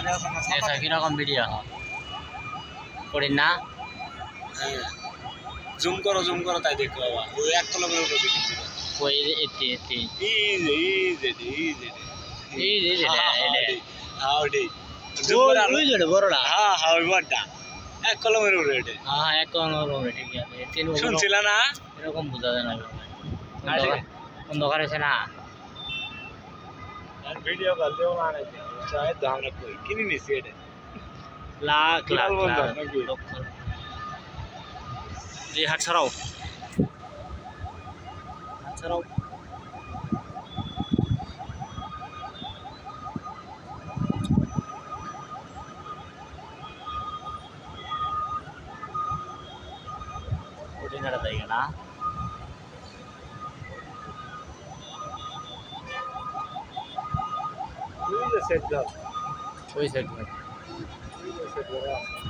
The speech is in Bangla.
ऐसा কিরকম ভিডিও করি না জুম করো তাই দেখো বাবা ওই 1 কিলোমিটার ভিডিও ওই এতে ইজি হাউডি ওই যে বড়টা হ্যাঁ ওই বড়টা 1 কিলোমিটার রেটে হ্যাঁ এক কোন ঠিক আছে তিন শুনছিল না এরকম বোঝা যায় না কোন দোকান আছে না ভিডিও কল দেও মানে চাই দাম না কই কিনি নিছি এটা লাখ লাখ বন্ধ নাকি জি হাত ছাড়াও ওটা দেয় না সেট দাও ওই সাইড সেট দাও